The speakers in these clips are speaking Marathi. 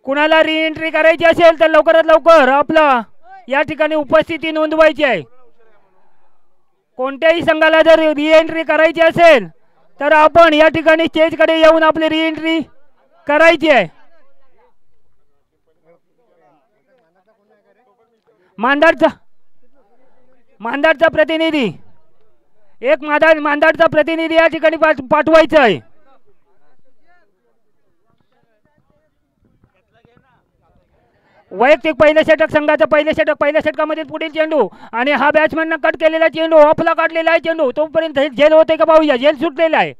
कुणाला री एंट्री करायची असेल तर लवकरात लवकर आपला या ठिकाणी उपस्थिती नोंदवायची आहे. कोणत्याही संघाला जर री एंट्री करायची असेल तर आपण या ठिकाणी स्टेजकडे येऊन आपली री एंट्री करायची आहे. मांदाडचा प्रतिनिधी एक मांदाडचा प्रतिनिधी या ठिकाणी पाठवायचा आहे. वैयक्तिक पहिले षटक संघाचा पहिले षटक पहिल्या षटकामध्ये पुढील चेंडू आणि हा बॅट्समॅन कट केलेला चेंडू ऑफला काढलेला आहे. चेंडू तोपर्यंत झेल होते का पाहूया. झेल सुटलेला आहे.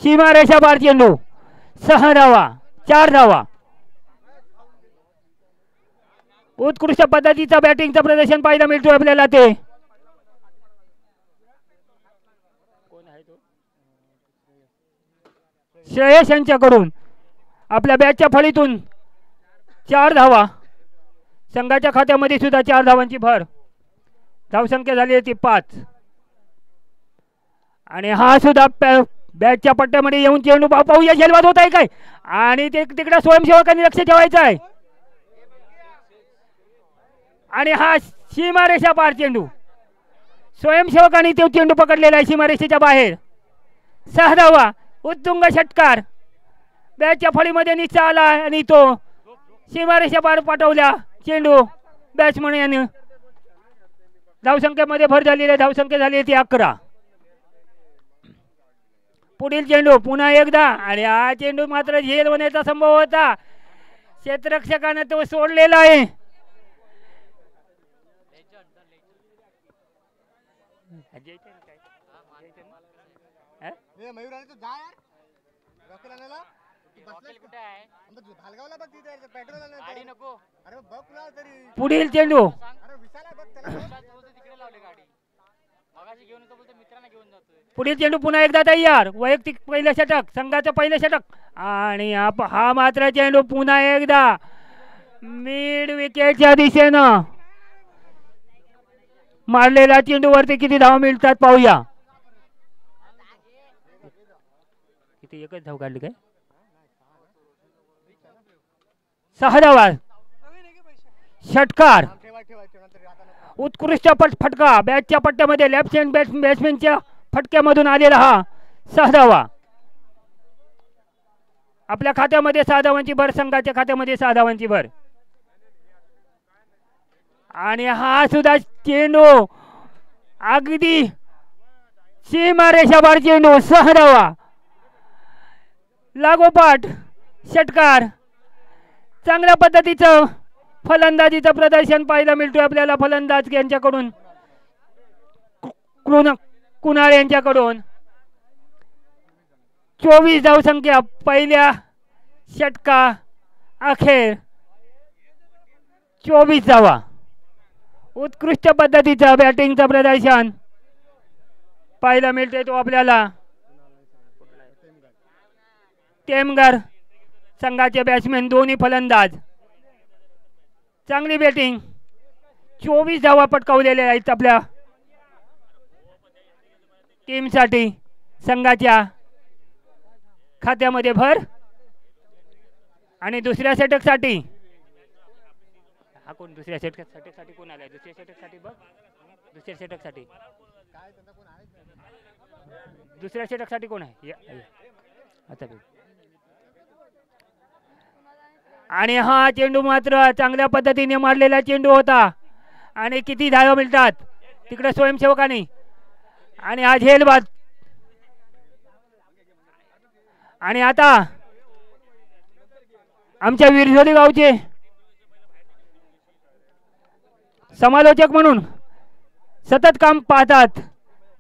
सीमा रेषा बार चेंडू 6 धावा 4 धावा. उत्कृष्ट पद्धतीचा बॅटिंगचं प्रदर्शन पाहायला मिळतो आपल्याला. ते श्रेयस यांच्याकडून आपल्या बॅटच्या फळीतून 4 धावा. संघाच्या खात्यामध्ये सुद्धा 4 धावांची भर. धावसंख्या झाली होती 5 आणि हा सुद्धा बॅटच्या पट्ट्यामध्ये येऊन चेंडू पाहूया झेलवाद होत आहे काय आणि ते तिकडे स्वयंसेवकांनी लक्ष ठेवायचं आहे. आणि हा सीमारेषा पार चेंडू स्वयंसेवकांनी तो चेंडू पकडलेला आहे सीमारेषेच्या बाहेर. 6 धावा. उत्तुंग षटकार बॅटच्या फळीमध्ये निश्चय आला आणि तो सीमारेषा पार पाठवल्या चेंडू बॅट्समन याने. धावसंख्येमध्ये भर झालेली आहे. धावसंख्या झाली ती 11. पुढील चेंडू पुन्हा एकदा आणि हा चेंडू मात्र झेल होण्याचा संभव होता. क्षेत्ररक्षकाने तो सोडलेला आहे. पुढील चेंडू पुढील चेंडू पुन्हा एकदा तयार. वैयक्तिक पहिलं षटक संघाचं पहिलं षटक आणि हा मात्र चेंडू पुन्हा एकदा मिड विकेटच्या दिशेनं मारलेला चेंडू वरती किती धावा मिळतात पाहूया. किती एकच धाव काढली काय. 6 धावा. षटकार उत्कृष्ट फटका बॅटच्या पट्ट्यामध्ये लेफ्ट हँड बॅट्समॅनच्या फटक्यामधून आलेला हा 6 धावा. आपल्या खात्यामध्ये 6 धावांची भर. संघाच्या खात्यामध्ये 6 धावांची भर. आणि हा सुद्धा चेंडू अगदी सीमारेषाबार चेंडू 6 धावा. लागोपाठ षटकार. चांगल्या पद्धतीचं फलंदाजीचं प्रदर्शन पाहायला मिळतोय आपल्याला फलंदाज यांच्याकडून कुणाल यांच्याकडून. 24 धावसंख्या पहिल्या षटका अखेर 24 धावा. उत्कृष्ट पद्धतीचं बॅटिंगचं प्रदर्शन पाहायला मिळतोय तो आपल्याला. तेमगर संघाचे बॅट्समॅन दोन्ही फलंदाज चांगली बॅटिंग. 24 धावा पटकावलेल्या आहेत आपल्या टीमसाठी. संघाच्या खात्यामध्ये भर. आणि दुसऱ्या षटकसाठी हा कोण दुसऱ्या षटकासाठी कोण आलाय. दुसऱ्या षटकसाठी बघ. दुसऱ्या षटकसाठी दुसऱ्या षटकसाठी कोण आहे. आता आणि हा चेंडू मात्र चांगल्या पद्धतीने मारलेला चेंडू होता. आणि किती धावा मिळतात तिकडे स्वयंसेवकांनी. आणि हा झेलबाद. आणि आता आमच्या विरझोली गावचे समालोचक म्हणून सतत काम पाहतात.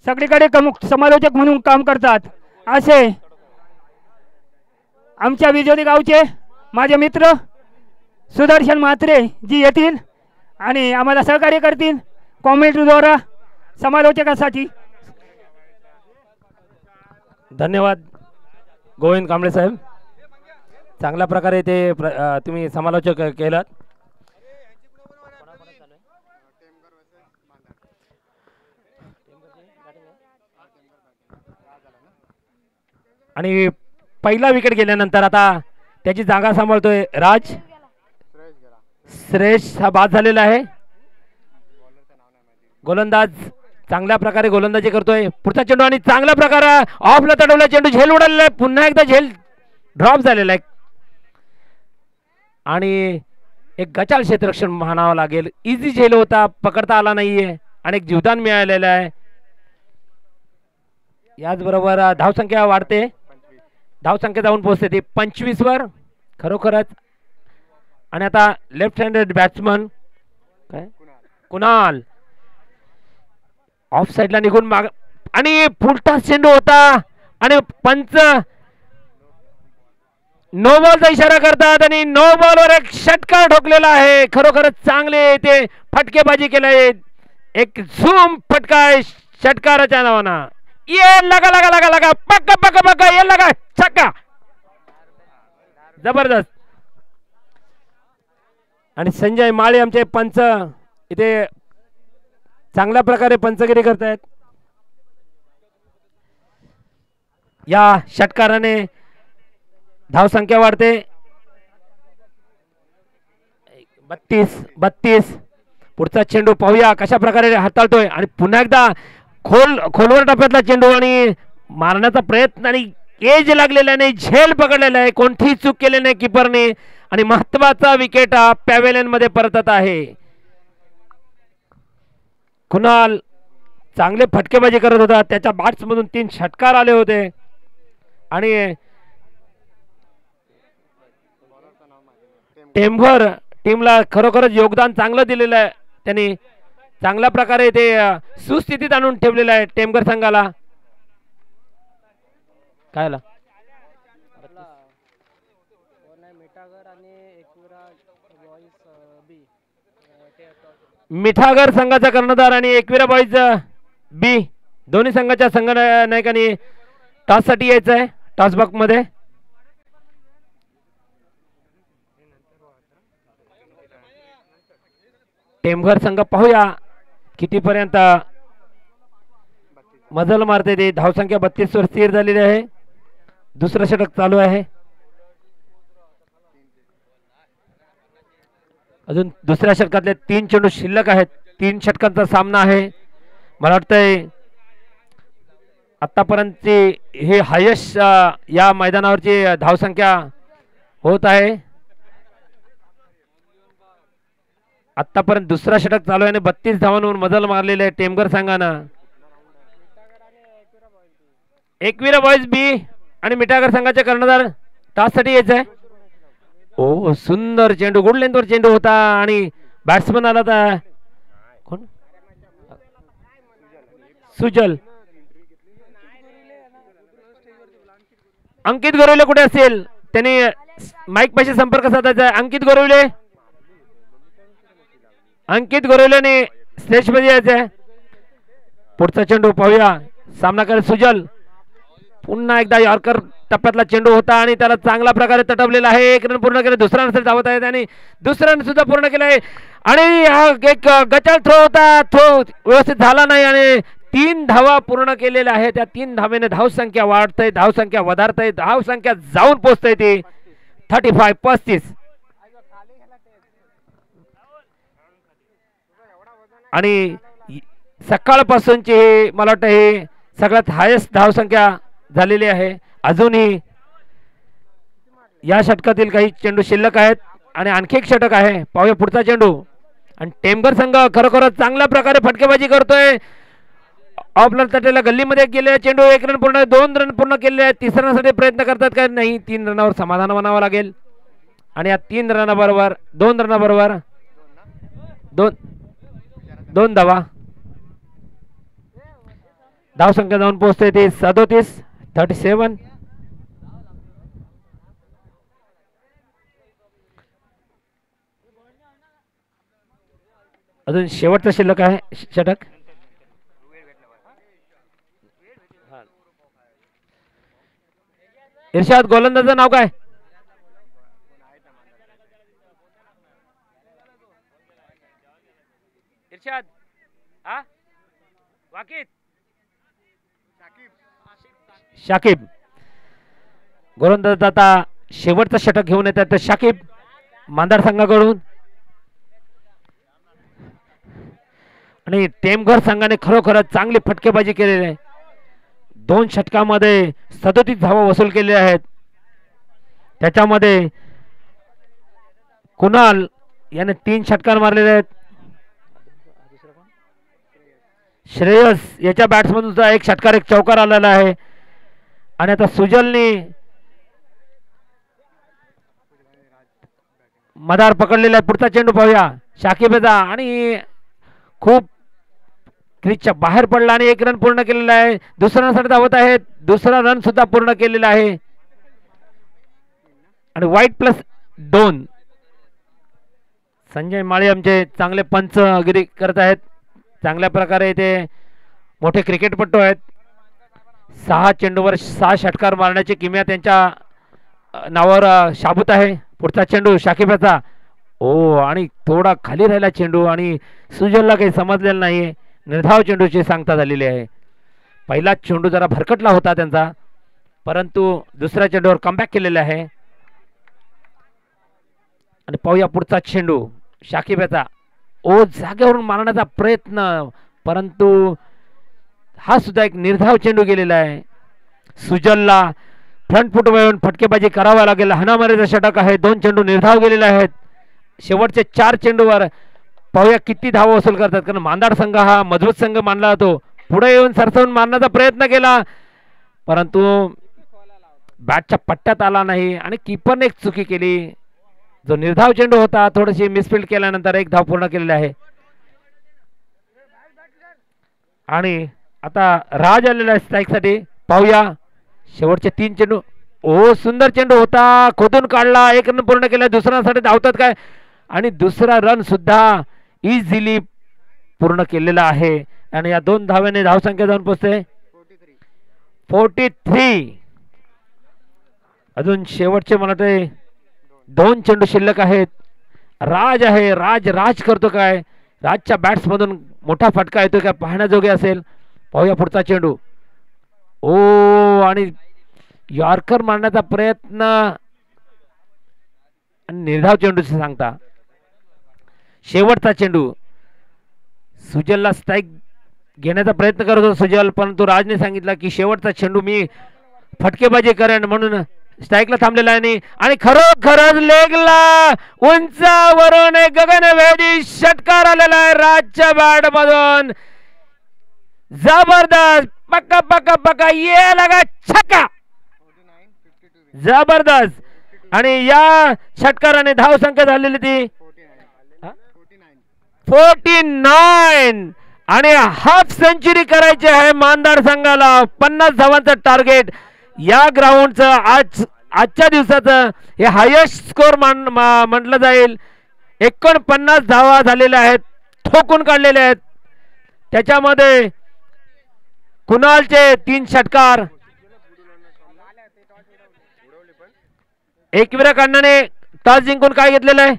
सगळीकडे समालोचक म्हणून काम करतात असे आमच्या विरझोली गावचे माझे मित्र सुदर्शन म्हात्रे जी येतील आणि आम्हाला सहकार्य करतील कॉमेंट्रीद्वारा समालोचकासाठी. धन्यवाद गोविंद कांबळे साहेब. चांगल्या प्रकारे ते तुम्ही समालोचक केलात. आणि पहिला विकेट गेल्यानंतर आता त्याची जागा सांभाळतोय राज श्रेयस हा बाद झालेला आहे. गोलंदाज चांगल्या प्रकारे गोलंदाजी करतोय. पुढचा चेंडू आणि चांगल्या प्रकारे ऑफला तडवला चेंडू, झेल उडालेला आहे. पुन्हा एकदा झेल ड्रॉप झालेला आहे आणि एक गचाल क्षेत्ररक्षण म्हणावं लागेल. इझी झेल होता, पकडता आला नाहीये आणि एक जीवदान मिळालेलं आहे. याचबरोबर धावसंख्या वाढते, धावसंख्या जाऊन पोहोचते ती 25 वर खरोखरच. आणि आता लेफ्ट हँडेड बॅट्समन काय कुणाल ऑफ साइडला निघून माग आणि फुलटा चेंडू होता आणि पंच नो बॉलचा इशारा करतात आणि नो बॉलवर एक षटकार ठोकलेला आहे. खरोखरच चांगले ते फटकेबाजी केलंय, एक झूम फटका आहे षटकाराच्या नावानं. ये लगा लगा लगा लगा पक्का पक्का पक्का ये लगा छक्का, जबरदस्त. आणि संजय माळे आमचे पंच इथे चांगल्या प्रकारे पंचगिरी करतायत. या षटकाराने धावसंख्या वाढते 32. पुढचा चेंडू पाहूया कशा प्रकारे हाताळतोय आणि पुन्हा एकदा खोलवर टप्प्यातला चेंडू आणि मारण्याचा प्रयत्न आणि एज लागलेला नाही, झेल पकडलेला आहे, कोणतीही चूक केली नाही किपरने आणि महत्वाचा विकेट पॅव्हेलियन मध्ये परतत आहे. कुणाल चांगले फटकेबाजी करत होता, त्याच्या बॅट्स मधून 3 षटकार आले होते आणि टेमभर टीमला खरोखरच योगदान चांगलं दिलेलं आहे. त्यांनी चांगल्या प्रकारे ते सुस्थितीत आणून ठेवलेलं आहे टेमघर संघाला. काय मिठागर संघाचा कर्णधार आणि एकविरा बॉईज बी दोन्ही संघाच्या संघनायकांनी टॉस साठी यायचं आहे. टॉस बॉक्स मध्ये टेमघर संघ पाहूया कितीपर्यंत मजल मारते ते. धावसंख्या 32 वर स्थिर झालेली आहे. दुसरं षटक चालू आहे. अजून दुसऱ्या षटकातले 3 चेंडू शिल्लक आहेत. 3 षटकांचा सामना आहे. मला वाटतंय आतापर्यंतची हे हायेस्ट या मैदानावरची धावसंख्या होत आहे. आतापर्यंत दुसरा षटक चालू आहे आणि 32 धावांवर मजल मारलेले आहे टेमघर संघानं. एकविरा बॉईज बी आणि मिठागर संघाचे कर्णधार टॉस साठी यायचं आहे. ओ सुंदर चेंडू, गुड लेंथवर चेंडू होता आणि बॅट्समन आला तर कोण सुजल. अंकित गोरविले कुठे असेल, त्यांनी माईक पाशी संपर्क साधायचा आहे. अंकित गोरविले, अंकित गोरविलेने स्टेज मध्ये यायचं आहे. पुढचा चेंडू पाहूया, सामना करेल सुजल. पुन्हा एकदा यॉर्कर टप्प्यातला चेंडू होता आणि त्याला चांगल्या प्रकारे तटवलेला आहे. 1 रन पूर्ण केले, दुसरा रन धावत आहेत आणि दुसरा रन सुद्धा पूर्ण केलाय आणि हा एक गचाळ थ्रो होता, थ्रो व्यवस्थित झाला नाही आणि 3 धावा पूर्ण केलेल्या आहेत. त्या 3 धावेने धावसंख्या वाढतय, धावसंख्या वधारतय, धावसंख्या जाऊन पोहोचतय ती 35. आणि सकाळपासूनची हे मला वाटतं हे सगळ्यात हायेस्ट धावसंख्या झालेली आहे. अजूनही या षटकातील काही चेंडू शिल्लक आहेत आणि आणखी एक षटक आहे. पाहूया पुढचा चेंडू आणि टेमघर संघ खरोखरच चांगल्या प्रकारे फटकेबाजी करतोय. ऑफलर तटेला गल्लीमध्ये गेले चेंडू, 1 रन पूर्ण, 2 रन पूर्ण केले. तिसऱ्या रनसाठी प्रयत्न करतात का नाही, 3 रनावर समाधान मानावं लागेल. आणि या 3 रनाबरोबर 2 रनाबरोबर 2 धावा, धावसंख्या जाऊन पोहोचते ती 37. अजून शेवटचा शिल्लक आहे षटक. इर्शाद, गोलंदाजाचं नाव काय? इर्शाद, हा वाकीत शाकिब गोलंदाज आता शेवटचा षटक घेऊन येतात शाकिब मांदार संघाकडून. आणि टेमघर संघाने खरोखरच चांगली फटकेबाजी केलेली आहे. 2 षटकामध्ये 37 धावा वसूल केलेल्या आहेत. त्याच्यामध्ये कुणाल याने 3 षटकार मारलेले आहेत. श्रेयस याच्या बॅट्समधून सुद्धा 1 षटकार 1 चौकार आलेला आहे. आणि आता सुजलने मदार पकडलेला आहे. पुढचा चेंडू पाहूया शाकिबचा आणि खूप क्रीजच्या बाहेर पडला आणि 1 रन पूर्ण केलेला आहे. दुसऱ्या रनसाठी धावत आहेत. दुसरा रन सुद्धा पूर्ण केलेला आहे आणि वाईट +2. संजय माळी आमचे चांगले पंचगिरी करत आहेत. चांगल्या प्रकारे ते मोठे क्रिकेटपटू आहेत. 6 चेंडूवर 6 षटकार मारण्याची किमया त्यांच्या नावावर शाबूत आहे. पुढचा चेंडू शाकिबाचा आणि थोडा खाली राहिला चेंडू आणि सुजलला काही समजलेलं नाही. निर्धाव चेंडूची सांगता झालेली आहे. पहिला चेंडू जरा भरकटला होता त्यांचा, परंतु दुसऱ्या चेंडूवर कमबॅक केलेला आहे. आणि पाहूया पुढचा चेंडू शाकिबाचा जागेवरून मारण्याचा प्रयत्न, परंतु हा सुद्धा एक निर्धाव चेंडू गेलेला आहे. सुजलला फ्रंट फुट वळून फटकेबाजी करावा लागेल. हाणामारीचा षटक आहे. 2 चेंडू निर्धाव गेलेले आहेत. शेवटचे 4 चेंडूवर पाहूया किती धावा वसूल करतात, कारण मांदाड संघ हा मजबूत संघ मानला जातो. पुढे येऊन सरसवून मारण्याचा प्रयत्न केला, परंतु बॅटच्या पट्ट्यात आला नाही आणि कीपरने एक चुकी केली. जो निर्धाव चेंडू होता थोडीशी मिसफिल्ड केल्यानंतर 1 धाव पूर्ण केलेली आहे. आणि आता राज आलेला आहे स्ट्राईकसाठी. पाहूया शेवटचे 3 चेंडू. सुंदर चेंडू होता, खोदून काढला, 1 रन पूर्ण केला. दुसऱ्यासाठी धावतात काय आणि दुसरा रन सुद्धा इझिली पूर्ण केलेला आहे. आणि या 2 धाव्याने धावसंख्या जाऊन पोहोचते 43. अजून शेवटचे मला ते 2 चेंडू शिल्लक आहेत. राज आहे, राज करतो काय, राजच्या बॅट्स मधून मोठा फटका येतो काय पाहण्याजोगे असेल. पाहूया पुढचा चेंडू. आणि यॉर्कर मारण्याचा प्रयत्न आणि निर्धाव चेंडूचे सांगता. शेवटचा चेंडू सुजलला स्ट्राईक घेण्याचा प्रयत्न करत होता सुजल, परंतु राजने सांगितलं की शेवटचा चेंडू मी फटकेबाजी करेन, म्हणून स्ट्राईकला थांबलेला आहे. आणि खरोखरच लेगला उंचावरून एक गगनभेदी षटकार आलेला आहे राजच्या बॅट मधून. जबरदस्त, पक्का पक्का पक्का, ये लगा छक्का, जबरदस्त. आणि या षटकाराने धाव संख्या झालेली ती 49 आणि हाफ सेंचुरी करायची आहे मानदाड संघाला. 50 धावांचं टार्गेट या ग्राउंडचं आजच्या दिवसाचं हे हायेस्ट स्कोर म्हटलं जाईल. 49 धावा झालेल्या आहेत, ठोकून काढलेले आहेत. त्याच्यामध्ये कुणालचे 3 षटकार, एकविरा काढण्याने टॉस जिंकून काय घेतलेलं आहे,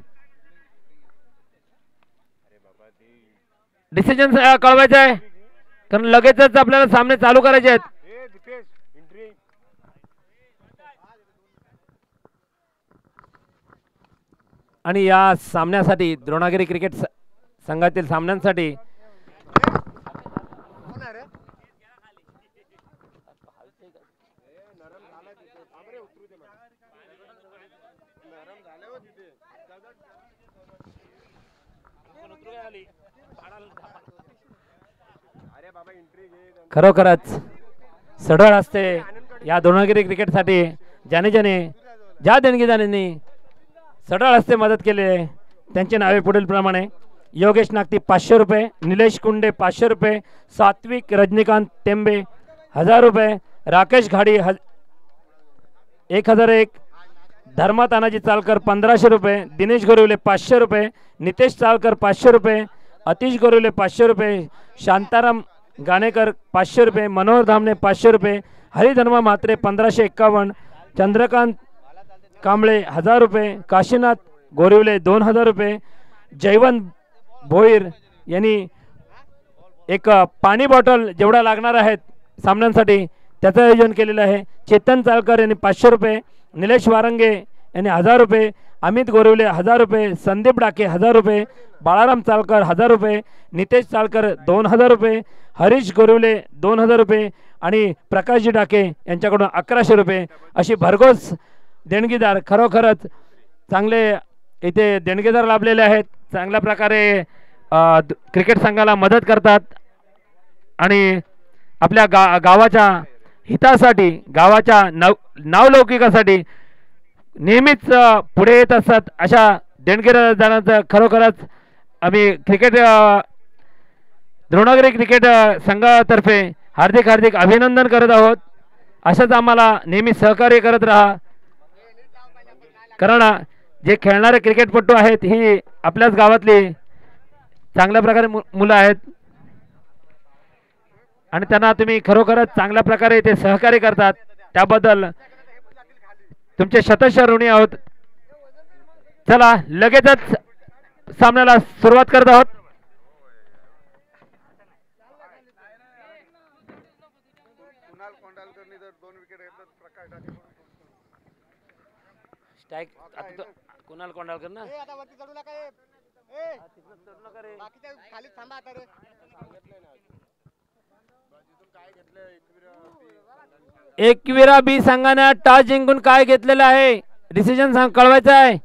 डिसिजन कळवायचं आहे, कारण लगेचच आपल्याला सामने चालू करायचे आहेत. आणि या सामन्यासाठी द्रोणागिरी क्रिकेट संघातील सामन्यांसाठी खरोखरच सढळ असते या द्रोणागिरी क्रिकेटसाठी. ज्याने ज्या देणगीदारांनी सढळ असते मदत केली आहे त्यांची नावे पुढील प्रमाणे: योगेश नागती 500 रुपये, निलेश कुंडे 500 रुपये, सात्विक रजनीकांत टेंबे 1000 रुपये, राकेश घाडी 1001, धर्मा तानाजी चालकर 1500 रुपये, दिनेश गोरिवले 500 रुपये, नितेश चालकर 500 रुपये, अतिश गोरिवले 500 रुपये, शांताराम गाणेकर 500 रुपये, मनोहर धामणे 500 रुपये, हरिधर्मा म्हात्रे 1551, चंद्रकांत कांबळे 1000 रुपये, काशीनाथ गोरिवले 2000 रुपये, जयवंत भोईर यांनी एक पाणी बॉटल जेवढा लागणार आहेत सामन्यांसाठी त्याचं आयोजन केलेलं आहे. चेतन चाळकर यांनी 500 रुपये, निलेश वारंगे यांनी 1000 रुपये, अमित गोरवले 1000 रुपये, संदीप डाके 1000 रुपये, बाळाराम चाळकर 1000 रुपये, नितेश चाळकर 2000 रुपये, हरीश गोरवले 2000 रुपये आणि प्रकाशजी डाके यांच्याकडून 1100 रुपये अशी भरघोस देणगीदार खरोखरच चांगले इथे देणगीदार लाभलेले आहेत. चांगल्या प्रकारे क्रिकेट संघाला मदत करतात आणि आपल्या गावाच्या हितासाठी गावाच्या नावलौकिकासाठी नेहमीच पुढे येत असतात. अशा देणगीदारांचं खरोखरच आम्ही क्रिकेट द्रोणगिरी क्रिकेट संघातर्फे हार्दिक हार्दिक अभिनंदन करत आहोत. असंच आम्हाला नेहमी सहकार्य करत राहा, कारण जे खेळणारे क्रिकेटपटू आहेत ही आपल्याच गावातली चांगल्या प्रकारे मुलं आहेत आणि त्यांना तुम्ही खरोखरच चांगल्या प्रकारे ते सहकार्य करतात, त्याबद्दल तुमचे शतशः ऋणी आहोत. चला लगेचच सामन्याला सुरुवात करत आहोत. कुणाल कोंडाळकर ना एकविरा बी संघाने टॉस जिंकून काय घेतलेलं आहे डिसिजन सांग, कळवायचं आहे.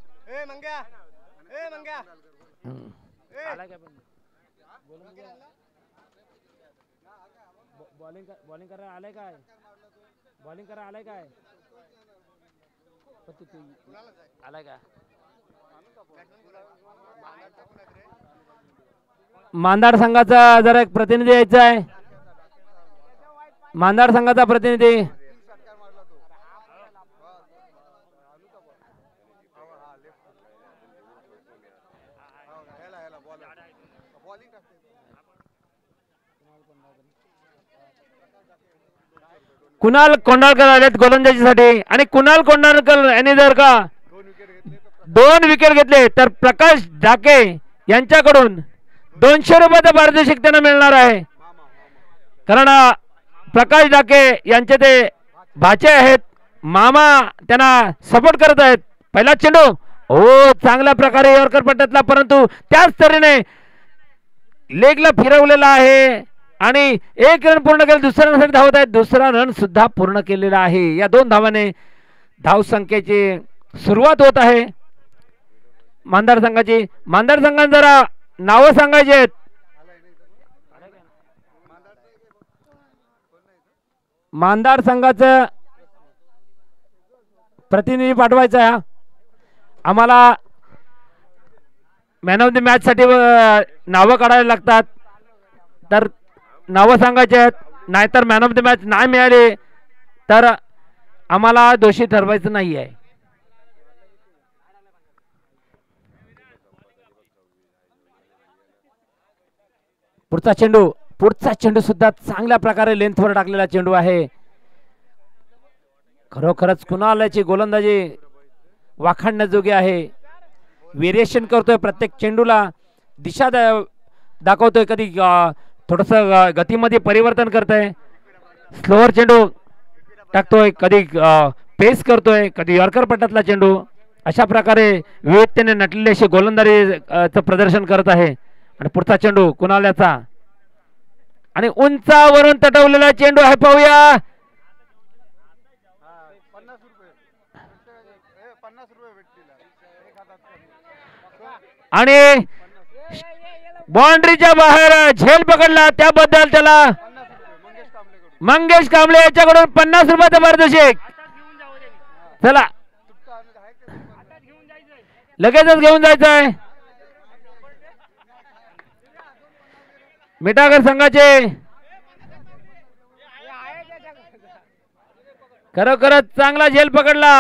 बॉलिंग करा आलाय काय, बॉलिंग करा आलाय काय, आलाय का. मांदाड संघाचा जरा एक प्रतिनिधी यायचा आहे. मांदाड संघाचा प्रतिनिधी कुणाल कोंडाळकर आलेत गोलंदाजीसाठी आणि कुणाल कोंडाळकर यांनी जर का 2 विकेट घेतले तर प्रकाश डाके यांच्याकडून 200 रुपयाचं पारितोषिक त्यांना मिळणार आहे. कारण प्रकाश डाके यांचे ते भाचे आहेत, मामा त्यांना सपोर्ट करत आहेत. पहिला चेंडू हो चांगल्या प्रकारे यॉर्कर पट्ट्यातला, परंतु त्याच तऱ्हेने लेगला फिरवलेला आहे आणि 1 रन पूर्ण केलं. दुसऱ्या रनसाठी धावत आहेत, दुसरा रन सुद्धा पूर्ण केलेला आहे. या 2 धावाने धावसंख्येची सुरुवात होत आहे मांदार संघाची. मांदार संघाने जरा नावं सांगायची आहेत. मांदार संघाचं प्रतिनिधी पाठवायचा आहे आम्हाला. मॅन ऑफ द मॅच साठी नावं काढायला लागतात, तर नावं सांगायचे आहेत. नाहीतर मॅन ऑफ द मॅच नाही मिळाले तर आम्हाला दोषी ठरवायचं नाही आहे. पुढचा चेंडू सुद्धा चांगल्या प्रकारे लेंथवर टाकलेला चेंडू आहे. खरोखरच कुणालाची गोलंदाजी वाखाणण्याजोगी आहे. व्हेरिएशन करतोय, प्रत्येक चेंडूला दिशा दाखवतोय, कधी थोडस गतीमध्ये परिवर्तन करतोय, स्लोअर चेंडू टाकतोय, कधी पेस करतोय, कधी यॉर्कर पट्ट्यातला चेंडू. अशा प्रकारे विविधतेने नटलेली अशी गोलंदाजीचं प्रदर्शन करत आहे. आणि पुढचा चेंडू कुणालाचा आणि उंचावरून तटवलेला चेंडू आहे, पाहूया. आणि बाउंड्रीच्या बाहेर झेल पकडला, त्याबद्दल त्याला मंगेश कांबळे याच्याकडून 50 रुपयाचं पारितोषिक. चला लगेचच घेऊन जायचं आहे. मिठागर संघाचे खरोखरच चांगला झेल पकडला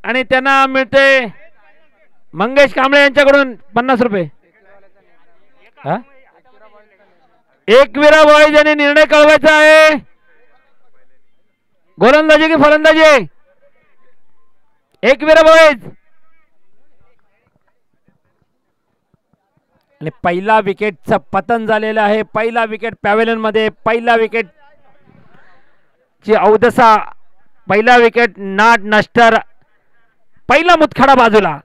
आणि त्यांना मिळते मंगेश कांबळे यांच्याकडून 50 रुपये. एकविरा बॉईज यांनी निर्णय कळवायचा आहे. गोलंदाजी की फलंदाजी? एकविरा बॉईज. आणि पहिला विकेटचं पतन झालेलं आहे. पहिला विकेट पॅव्हेलियन मध्ये, पहिला विकेट ची अवदसा पहिला विकेट नाट नस्टर पहिला मुतखडा बाजूला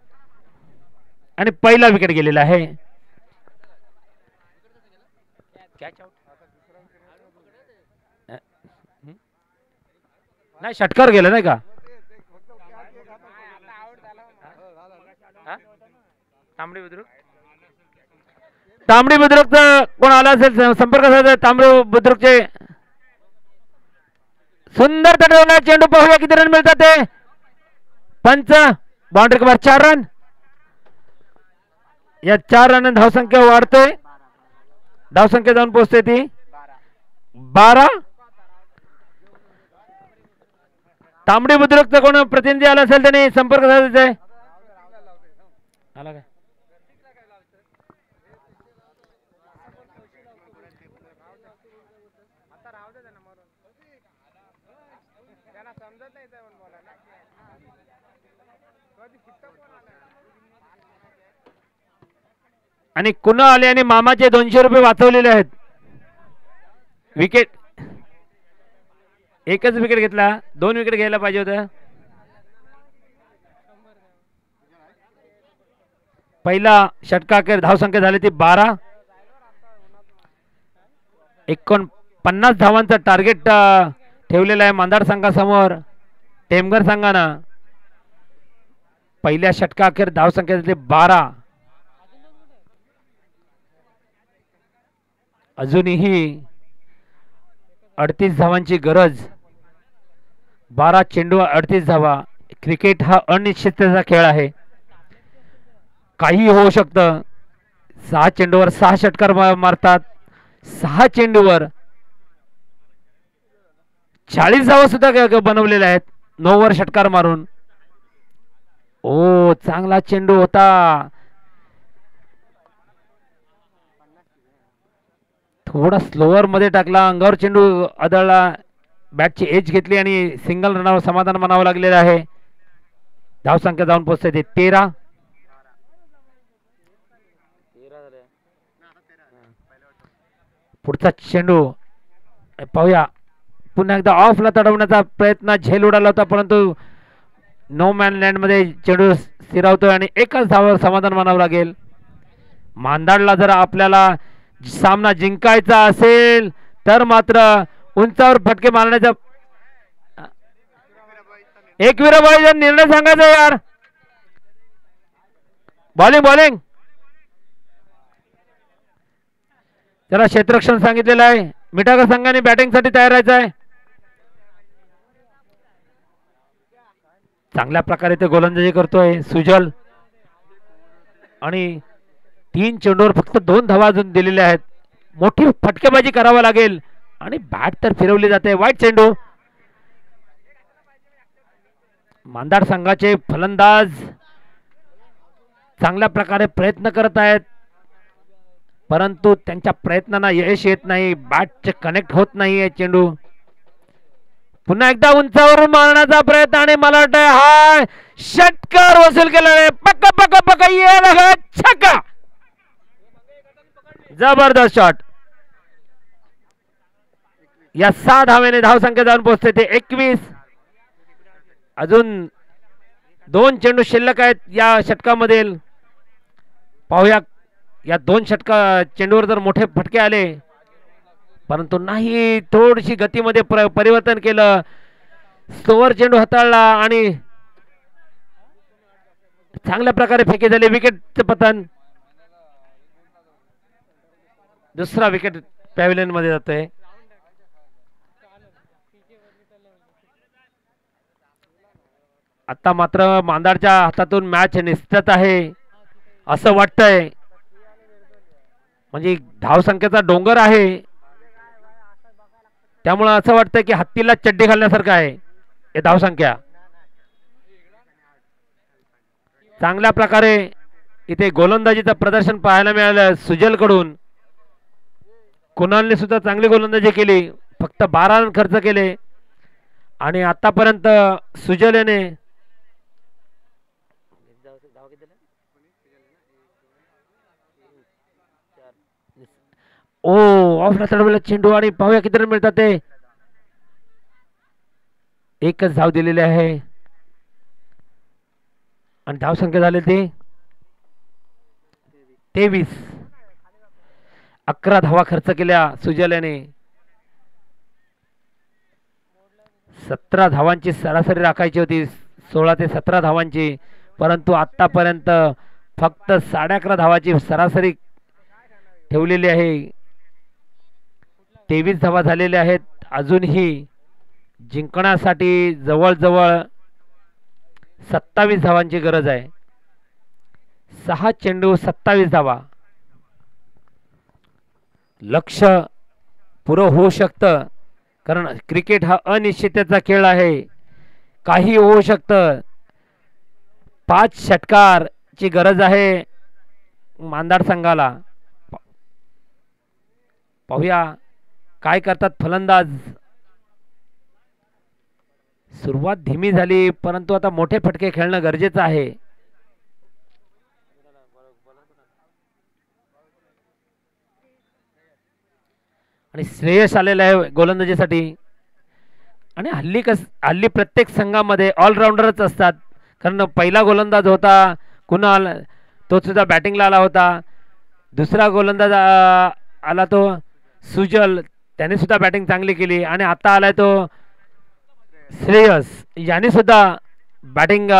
आणि पहिला विकेट गेलेला आहे. नाही षटकार गेला नाही का. तांबडी बुद्रुक कोण आला असेल संपर्क साधा. तांबडी बुद्रुकचे सुंदर तटवणार चेंडू पाहूया किती रन मिळतात ते. पंच बाउंड्री कवर 4 रन. या 4 रन धावसंख्या वाढतोय. धावसंख्या जाऊन पोहोचते ती 12. तांबडी बुद्रुकचा कोण प्रतिनिधी आला असेल त्याने संपर्क साधायचा आहे. आला काय आणि कुणा आले आणि मामाचे 200 रुपये वाचवलेले आहेत. विकेट एकच विकेट घेतला. 2 विकेट घ्यायला पाहिजे होतं. पहिला षटकाखेर धावसंख्या झाली ती 12. 49 धावांचा टार्गेट ठेवलेला आहे मांदाड संघासमोर. टेमघर संघानं पहिल्या षटकाखेर धावसंख्या झाली 12. अजूनही 38 धावांची गरज. 12 चेंडू 38 धावा. क्रिकेट हा अनिश्चिततेचा खेळ आहे. काही होऊ शकतं. 6 चेंडूवर 6 षटकार मारतात. 6 चेंडूवर 40 धावा सुद्धा बनवलेल्या आहेत 9 वर षटकार मारून. ओ चांगला चेंडू होता. थोडा स्लोअर मध्ये टाकला. अंगावर चेंडू आदळला. बॅटची एज घेतली आणि सिंगल रनावर समाधान मानावं लागलेलं आहे. धावसंख्या जाऊन पोहोचते ते 13. पुढचा चेंडू पाहूया. पुन्हा एकदा ऑफला तडवण्याचा प्रयत्न झेल उडाला होता परंतु नो मॅन लँड मध्ये चेंडू स्थिरावतोय आणि एकच धावावर समाधान मानावं लागेल. मांदाडला जर आपल्याला सामना जिंकायचा असेल तर मात्र उंचावर फटके मारण्याचा एकवीराबाईचा निर्णय सांगायचा यार. बॉलिंग त्याला क्षेत्ररक्षण सांगितलेलं आहे. मिठागर संघाने बॅटिंग साठी तयार राहायचं आहे. चांगल्या प्रकारे ते गोलंदाजी करतोय सुजल आणि 3 चेंडूवर फक्त 2 धावा अजून दिलेल्या आहेत. मोठी फटकेबाजी करावा लागेल आणि बॅट तर फिरवली जाते. वाईट चेंडू. मांदाड संघाचे फलंदाज चांगल्या प्रकारे प्रयत्न करत आहेत परंतु त्यांच्या प्रयत्नांना यश येत नाही. बॅटचे कनेक्ट होत नाही चेंडू. पुन्हा एकदा उंचावरून मारण्याचा प्रयत्न आणि मला वाटतं हा षटकार वसूल केला आहे. पक्का पक्का पक्का ये लगा छक्का. जबरदस्त शॉट. या 6 धावेने धावसंख्या जाऊन पोहोचते ते 21. अजून 2 चेंडू शिल्लक आहेत या षटकामधील. पाहूया या 2 चेंडूवर जर मोठे फटके आले परंतु नाही. थोडीशी गतीमध्ये परिवर्तन केलं. स्लोअर चेंडू हाताळला आणि चांगल्या प्रकारे फेकी झाली. विकेटचे पतन. दुसरा विकेट पॅव्हिलियन मध्ये जातोय. आता मात्र मांदाडच्या हातातून मॅच निश्चित आहे असं वाटतंय. म्हणजे धावसंख्येचा डोंगर आहे त्यामुळे असं वाटतंय की हत्तीला चड्डी घालण्यासारखं आहे हे धावसंख्या. चांगल्या प्रकारे इथे गोलंदाजीचं प्रदर्शन पाहायला मिळालं सुजल कडून. कुणालने सुद्धा चांगली गोलंदाजी केली. फक्त 12 रन खर्च केले आणि आतापर्यंत सुजल याने ओ ऑफला चढवलेला चेंडू आणि पाहूया किती रन मिळतात ते. एकच धाव दिलेली आहे आणि धावसंख्या झाले ते 23. 11 धावा खर्च केल्या सुजल याने. 17 धावांची सरासरी राखायची होती, 16 ते 17 धावांची, परंतु आतापर्यंत फक्त 11.5 धावाची सरासरी ठेवलेली आहे. 23 धावा झालेल्या आहेत. अजूनही जिंकण्यासाठी जवळजवळ 27 धावांची गरज आहे. 6 चेंडू 27 धावा. लक्ष पुरं होऊ शकतं, कारण क्रिकेट हा अनिश्चिततेचा खेळ आहे, काही होऊ शकतं. 5 षटकारची गरज आहे मांदाड संघाला. पाहूया काय करतात फलंदाज. सुरुवात धीमी झाली, परंतु आता मोठे फटके खेळणं गरजेचं आहे. आणि श्रेयस आलेलं आहे गोलंदाजीसाठी. आणि हल्ली प्रत्येक संघामध्ये ऑलराऊंडरच असतात, कारण पहिला गोलंदाज होता कुणाल, तो सुद्धा बॅटिंगला आला होता. दुसरा गोलंदाज आला तो सुजल, त्याने सुद्धा बॅटिंग चांगली केली. आणि आता आलाय तो श्रेयस, याने सुद्धा बॅटिंग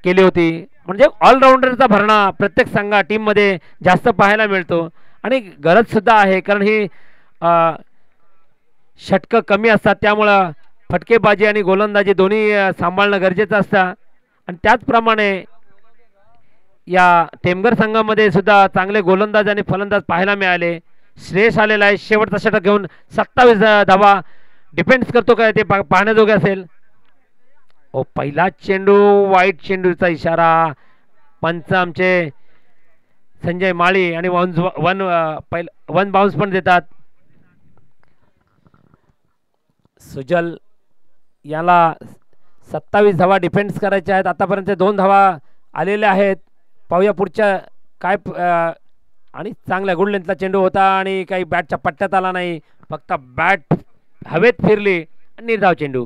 केली होती. म्हणजे ऑलराऊंडरचा भरणा प्रत्येक संघा टीममध्ये जास्त पाहायला मिळतो. आणि गरज सुद्धा आहे, कारण ही षटकं कमी असतात, त्यामुळं फटकेबाजी आणि गोलंदाजी दोन्ही सांभाळणं गरजेचं असतं. आणि त्याचप्रमाणे या टेमघर संघामध्ये सुद्धा चांगले गोलंदाज आणि फलंदाज पाहायला मिळाले. श्रेयस आलेला आहे शेवटचा षटक घेऊन. 27 धावा. डिफेन्स करतो काय ते पाहण्याजोगे असेल. ओ, पहिला चेंडू वाईट चेंडूचा इशारा. पंच आमचे संजय माळी आणि वन बाउन्स पण देतात. सुजल याला 27 धावा डिफेन्स करायच्या आहेत. आतापर्यंत 2 धावा आलेल्या आहेत. पाहूया पुढच्या काय. आणि चांगला गुड लेंथला चेंडू होता आणि काही बॅटच्या पट्ट्यात आला नाही, फक्त बॅट हवेत फिरली आणि निर्धाव चेंडू.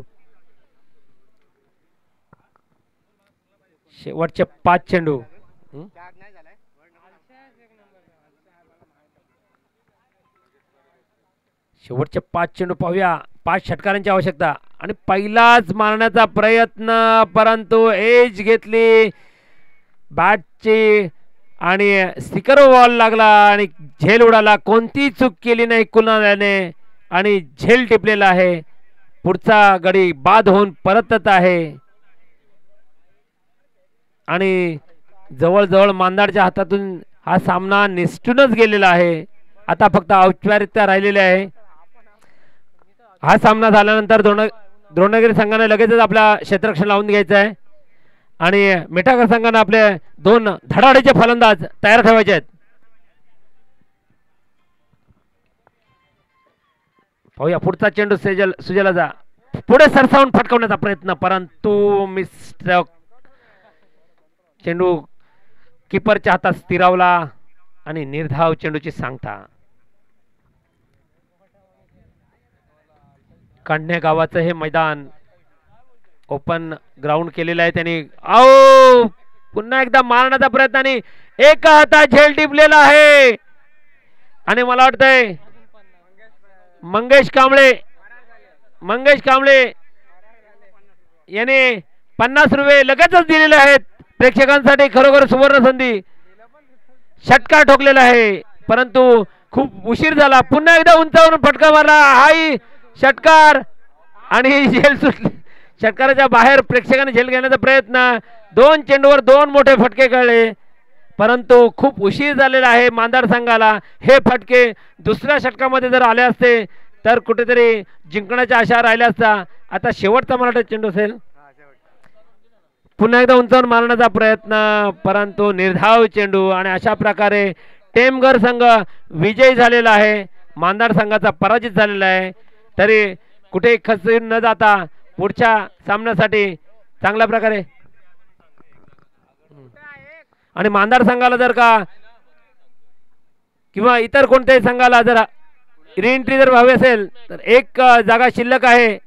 शेवटचे 5 चेंडू. शेवटचे 5 चेंडू पाहूया. 5 षटकारांची आवश्यकता आणि पहिलाच मारण्याचा प्रयत्न, परंतु एज घेतली बॅटची आणि स्टिकर बॉल लागला आणि झेल उडाला. कोणती चूक केली नाही कुणालाने आणि झेल टिपलेला आहे. पुढचा गडी बाद होऊन परतत आहे आणि जवळजवळ मांदाडच्या हातातून हा सामना निसटूनच गेलेला आहे. आता फक्त औपचारिकता राहिलेली आहे. हा सामना झाल्यानंतर द्रोणगिरी संघाने लगेचच आपल्या क्षेत्ररक्षण लावून घ्यायचं आहे आणि मिठागर संघाने आपले 2 धडाडीचे फलंदाज तयार ठेवायचे आहेत. पाहूया पुढचा चेंडू सुजलाचा पुढे सरसावून फटकवण्याचा प्रयत्न, परंतु मिस्टर चेंडू किपरच्या हातात स्थिरावला आणि निर्धाव चेंडूची सांगता. कांढणे गावाचं हे मैदान ओपन ग्राउंड केलेलं आहे त्यांनी. आओ, पुन्हा एकदा मारण्याचा प्रयत्न आणि एका हातात झेल टिपलेला आहे आणि मला वाटतंय मंगेश कांबळे याने 50 रुपये लगेचच दिलेले आहेत प्रेक्षकांसाठी. खरोखर सुवर्ण संधी. षटकार ठोकलेला आहे, परंतु खूप उशीर झाला. पुन्हा एकदा उंचावरून फटका मारला. हाही षटकार आणि झेल सुटली. षटकाराच्या बाहेर प्रेक्षकांनी झेल घेण्याचा प्रयत्न. 2 चेंडूवर 2 मोठे फटके कळले, परंतु खूप उशीर झालेला आहे मांदाड संघाला. हे फटके दुसऱ्या षटकामध्ये जर आले असते तर कुठेतरी जिंकण्याच्या आशा राहिल्या असता. आता शेवटचा मराठा चेंडू असेल. पुन्हा एकदा उंचावून मारण्याचा प्रयत्न, परंतु निर्धाव चेंडू आणि अशा प्रकारे टेमघर संघ विजयी झालेला आहे. मांदाड संघाचा पराजित झालेला आहे. तरी कुठे खचून न जाता पुढच्या सामन्यासाठी चांगल्या प्रकारे. आणि मांदाड संघाला जर का किंवा इतर कोणत्याही संघाला जर रिएंट्री जर हवी असेल तर एक जागा शिल्लक आहे.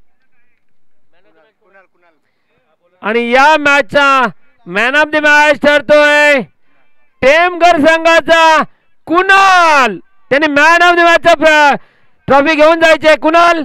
आणि या मॅचचा मॅन ऑफ द मॅच ठरतोय टेमघर संघाचा कुणाल. त्याने मॅन ऑफ द मॅचचा ट्रॉफी घेऊन जायचे. कुणाल